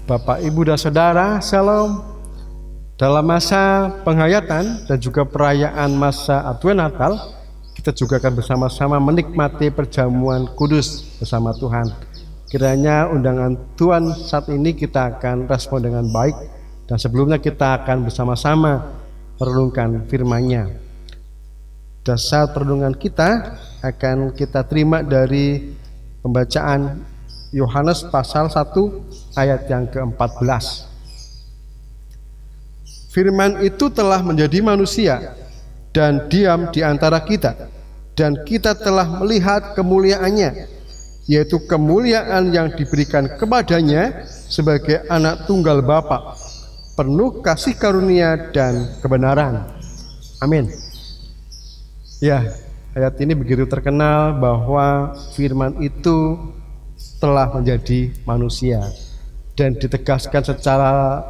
Bapak, Ibu, dan Saudara, Shalom. Dalam masa penghayatan dan juga perayaan masa Advent Natal, kita juga akan bersama-sama menikmati perjamuan kudus bersama Tuhan. Kiranya undangan Tuhan saat ini kita akan respon dengan baik, dan sebelumnya kita akan bersama-sama merenungkan firman-Nya. Dasar perenungan kita akan kita terima dari pembacaan Yohanes pasal 1 ayat yang ke-14. Firman itu telah menjadi manusia dan diam di antara kita, dan kita telah melihat kemuliaannya, yaitu kemuliaan yang diberikan kepadanya sebagai anak tunggal Bapa, penuh kasih karunia dan kebenaran. Amin. Ya, ayat ini begitu terkenal bahwa firman itu telah menjadi manusia, dan ditegaskan secara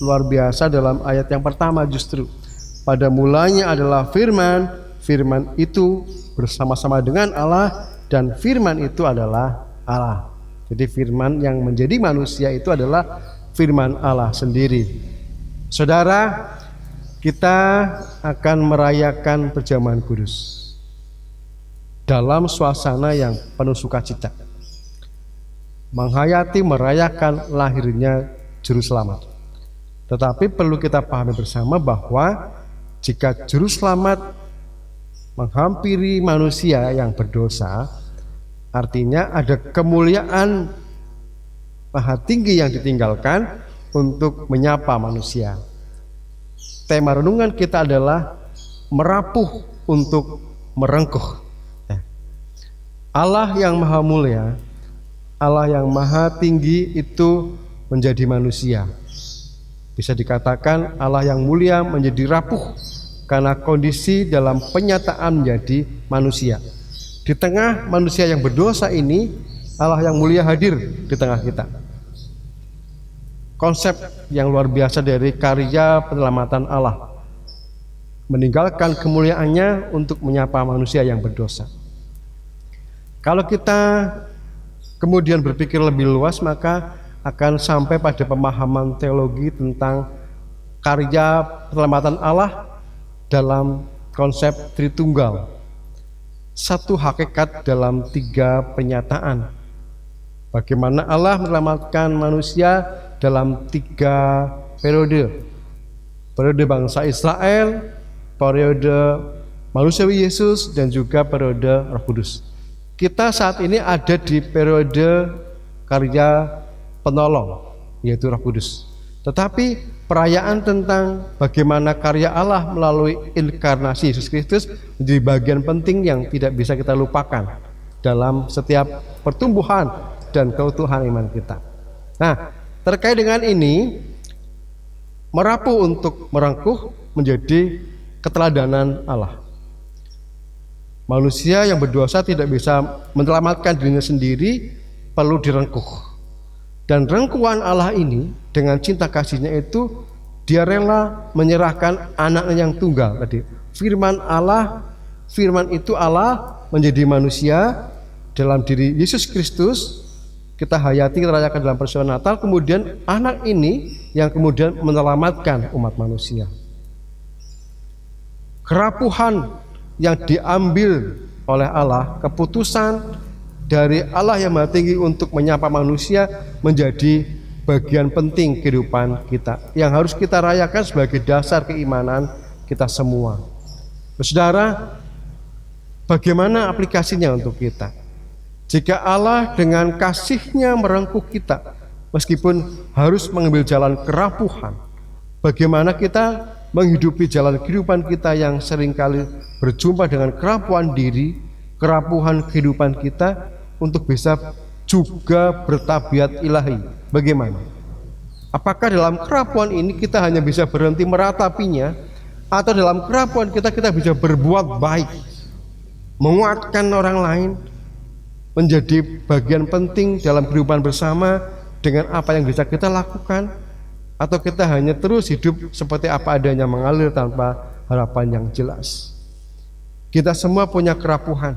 luar biasa dalam ayat yang pertama. Justru pada mulanya adalah firman, firman itu bersama-sama dengan Allah, dan firman itu adalah Allah. Jadi firman yang menjadi manusia itu adalah firman Allah sendiri. Saudara, kita akan merayakan perjamuan kudus dalam suasana yang penuh sukacita, menghayati merayakan lahirnya Juru Selamat. Tetapi perlu kita pahami bersama bahwa jika Juru Selamat menghampiri manusia yang berdosa, artinya ada kemuliaan maha tinggi yang ditinggalkan untuk menyapa manusia. Tema renungan kita adalah merapuh untuk merengkuh. Allah yang maha mulia, Allah yang maha tinggi itu menjadi manusia. Bisa dikatakan Allah yang mulia menjadi rapuh karena kondisi dalam penyataan menjadi manusia. Di tengah manusia yang berdosa ini, Allah yang mulia hadir di tengah kita. Konsep yang luar biasa dari karya penyelamatan Allah, meninggalkan kemuliaannya untuk menyapa manusia yang berdosa. Kalau kita kemudian berpikir lebih luas, maka akan sampai pada pemahaman teologi tentang karya penyelamatan Allah dalam konsep Tritunggal. Satu hakikat dalam tiga penyataan. Bagaimana Allah menyelamatkan manusia dalam tiga periode. Periode bangsa Israel, periode manusiawi Yesus, dan juga periode Roh Kudus. Kita saat ini ada di periode karya penolong, yaitu Roh Kudus. Tetapi perayaan tentang bagaimana karya Allah melalui inkarnasi Yesus Kristus menjadi bagian penting yang tidak bisa kita lupakan dalam setiap pertumbuhan dan keutuhan iman kita. Nah, terkait dengan ini, merapuh untuk merengkuh menjadi keteladanan Allah. Manusia yang berdosa tidak bisa menyelamatkan dirinya sendiri, perlu direngkuh. Dan rengkuhan Allah ini dengan cinta kasihnya itu, dia rela menyerahkan anaknya yang tunggal tadi. Firman Allah, firman itu Allah menjadi manusia dalam diri Yesus Kristus. Kita hayati, kita rayakan dalam peristiwa Natal. Kemudian anak ini yang kemudian menyelamatkan umat manusia. Kerapuhan yang diambil oleh Allah, keputusan dari Allah yang maha tinggi untuk menyapa manusia menjadi bagian penting kehidupan kita, yang harus kita rayakan sebagai dasar keimanan kita semua. Saudara, bagaimana aplikasinya untuk kita? Jika Allah dengan kasih-Nya merengkuh kita, meskipun harus mengambil jalan kerapuhan, bagaimana kita menghidupi jalan kehidupan kita yang seringkali berjumpa dengan kerapuhan diri, kerapuhan kehidupan kita, untuk bisa juga bertabiat ilahi. Bagaimana? Apakah dalam kerapuhan ini kita hanya bisa berhenti meratapinya, atau dalam kerapuhan kita bisa berbuat baik, menguatkan orang lain, menjadi bagian penting dalam kehidupan bersama dengan apa yang bisa kita lakukan? Atau kita hanya terus hidup seperti apa adanya, mengalir tanpa harapan yang jelas? Kita semua punya kerapuhan,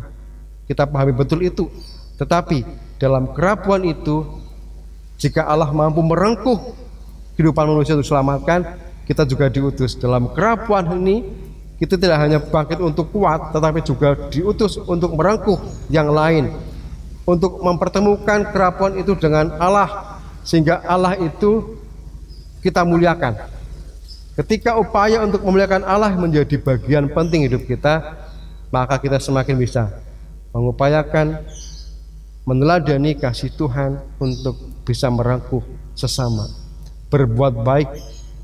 kita pahami betul itu. Tetapi dalam kerapuhan itu Jika Allah mampu merengkuh kehidupan manusia untuk selamatkan, kita juga diutus dalam kerapuhan ini. Kita tidak hanya bangkit untuk kuat, tetapi juga diutus untuk merengkuh yang lain, untuk mempertemukan kerapuhan itu dengan Allah, sehingga Allah itu kita muliakan. Ketika upaya untuk memuliakan Allah menjadi bagian penting hidup kita, maka kita semakin bisa mengupayakan meneladani kasih Tuhan untuk bisa merengkuh sesama, berbuat baik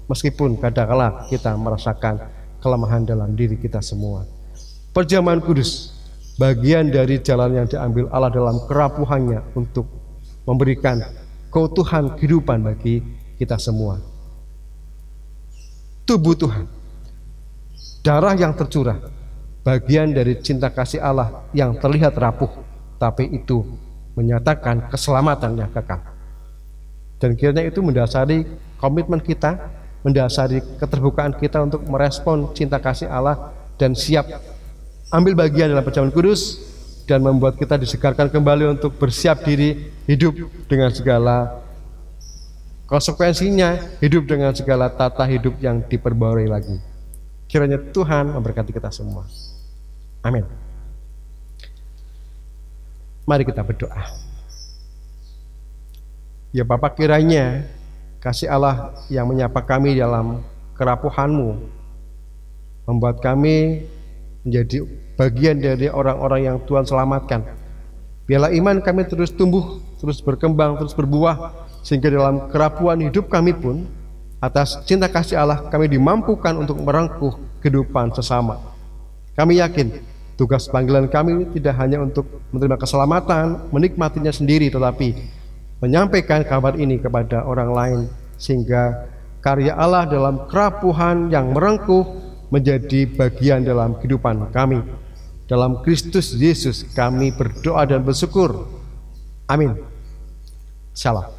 meskipun kadang-kala kita merasakan kelemahan dalam diri kita semua. Perjamuan kudus bagian dari jalan yang diambil Allah dalam kerapuhannya untuk memberikan keutuhan kehidupan bagi kita semua. Tubuh Tuhan, darah yang tercurah, bagian dari cinta kasih Allah yang terlihat rapuh, tapi itu menyatakan keselamatan yang kekal. Dan kiranya itu mendasari komitmen kita, mendasari keterbukaan kita untuk merespon cinta kasih Allah dan siap ambil bagian dalam perjamuan kudus dan membuat kita disegarkan kembali untuk bersiap diri hidup dengan segala konsekuensinya, hidup dengan segala tata hidup yang diperbarui lagi. Kiranya Tuhan memberkati kita semua. Amin. Mari kita berdoa. Ya Bapa, kiranya kasih Allah yang menyapa kami dalam kerapuhan-Mu membuat kami menjadi bagian dari orang-orang yang Tuhan selamatkan. Biarlah iman kami terus tumbuh, terus berkembang, terus berbuah, sehingga dalam kerapuhan hidup kami pun atas cinta kasih Allah kami dimampukan untuk merengkuh kehidupan sesama. Kami yakin tugas panggilan kami tidak hanya untuk menerima keselamatan, menikmatinya sendiri, tetapi menyampaikan kabar ini kepada orang lain, sehingga karya Allah dalam kerapuhan yang merengkuh menjadi bagian dalam kehidupan kami. Dalam Kristus Yesus kami berdoa dan bersyukur. Amin. Shalom.